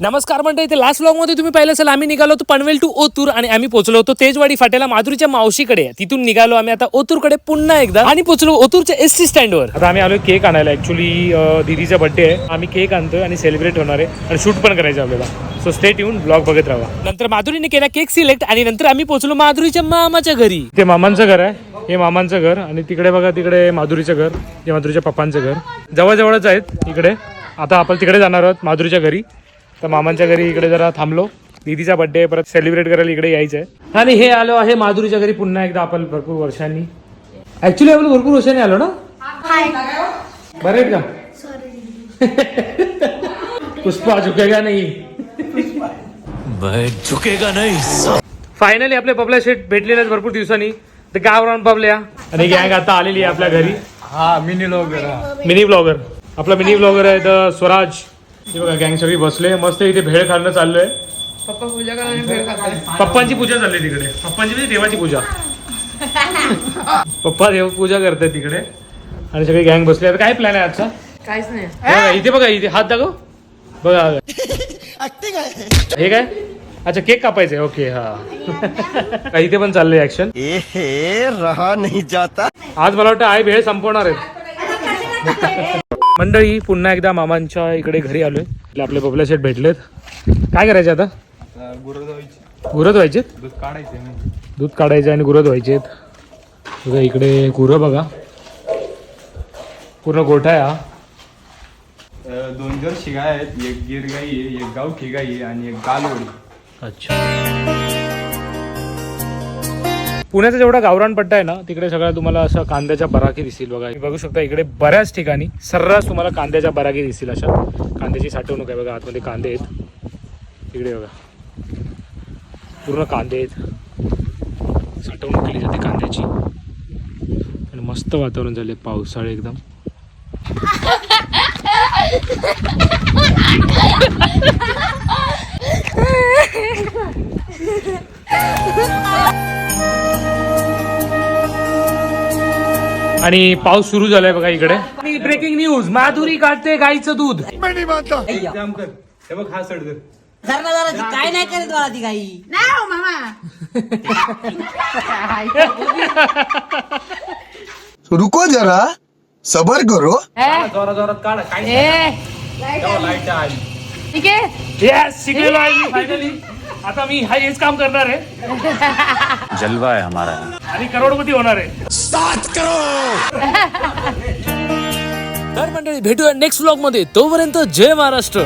नमस्कार मंडळी, इथे लास्ट व्लॉग मध्ये तुम्ही पाहिलं असेल आम्ही निघालो होतो पनवेल टू ओतूर आणि आम्ही पोहोचलो होतो तेजवाडी फाट्याला माधुरीच्या मावशीकडे. तिथून निघालो आम्ही आता ओतूरकडे पुन्हा एकदा आणि पोहोचलो ओतूरच्या एसटी स्टँडवर. आता आम्ही आलो केक आणायला. ऍक्च्युली दीदीचा बर्थडे आहे, आम्ही केक आणतोय आणि सेलिब्रेट होणार आहे आणि शूट पण करायचं आपल्याला. सो स्टे ट्यून, ब्लॉग बघत राहा. नंतर माधुरीने केला केक सिलेक्ट आणि नंतर आम्ही पोहोचलो माधुरीच्या मामाच्या घरी. ते मामांचं घर आहे, हे मामांचं घर आणि तिकडे बघा तिकडे माधुरीचं घर, हे माधुरीच्या पप्पांचं घर. जवळजवळच आहेत इकडे. आता आपण तिकडे जाणार आहोत माधुरीच्या घरी. तर मामांच्या घरी इकडे जरा थांबलो, दीदीचा बर्थडे परत सेलिब्रेट करायला इकडे यायचं आहे. आणि हे आलो आहे माधुरीच्या घरी पुन्हा एकदा. आपण भरपूर वर्षांनी, ऍक्च्युली आपण भरपूर वर्षांनी आलो ना. बरं आहेत का? पुष्पा झुकेगा नाही, झुकेगा नहीं. फायनली आपले बबल्या शेट भेटलेले आहेत भरपूर दिवसांनी. तर गावरान बबल्या आणि गँग आता आलेली आहे आपल्या घरी. हा मिनी ब्लॉगर. मिनी ब्लॉगर, आपला मिनी ब्लॉगर आहे तर स्वराज. हे बघा गँग सगळी बसले मस्त. इथे भेळ खायला चाललोय. पप्पा पूजा करायला भेळ खाताय. पप्पांची पूजा चालली तिकडे. पप्पांची म्हणजे देवाची पूजा. पप्पा देव पूजा करतात तिकडे आणि सगळी गँग बसले. आता काय प्लॅन आहे आजचा? काहीच नाही. बघा, इथे बघा, इथे हात दाखव. बघा हे काय? अच्छा केक कापायचंय. ओके हा. इथे पण चाललंय ऍक्शन. रहा नहीं जाता. आज मला वाटतं आई भेळ संपवणार आहेत. मंडळी पुन्हा एकदा मामांच्या इकडे घरी आलोय. आपले बबल्या शेट भेटलेत. काय करायचे आता? गुरं धुवायचे. दूध काढायचे. दूध काढायचे आणि गुरं धुवायचे. बघा इकडे गुरं बघा, पूर्ण गोठा आहे हा. 2 जर्सी गाय आहेत, एक गिर गाई आहे, एक गावठी गाई आहे आणि एक गालवडी. अच्छा. पुण्याचा जेवढा गावरान पट्टा आहे ना तिकडे सगळ्या तुम्हाला असं कांद्याच्या बराकी दिसतील. बघा तुम्ही बघू शकता इकडे बऱ्याच ठिकाणी सर्रास तुम्हाला कांद्याच्या बराकी दिसतील. अशा कांद्याची साठवणूक आहे. बघा आतमध्ये कांदे आहेत. तिकडे बघा पूर्ण कांदे आहेत, साठवणूक केली जाते कांद्याची. आणि मस्त वातावरण झाले, पावसाळे एकदम. आणि पाऊस सुरू झालाय बघा इकडे. आणि ब्रेकिंग न्यूज, माधुरी काढते गाईचं दूध. काम कर. हे बघ हा सड कर. काय नाही करत मला ती काही नाही हो मामा. रुको जरा, सबर करो. जोरा जोरात काढ. काय लाईट आली. ठीक आहे. येस, शिकलेलो आहे मी फायनली. आता मी हेच काम करणार आहे. जलवा है हमारा. आणि करोडपती होणार आहे. 7 करोड़. तर मंडळी भेटूया नेक्स्ट व्लॉग मध्ये. तोपर्यंत जय महाराष्ट्र.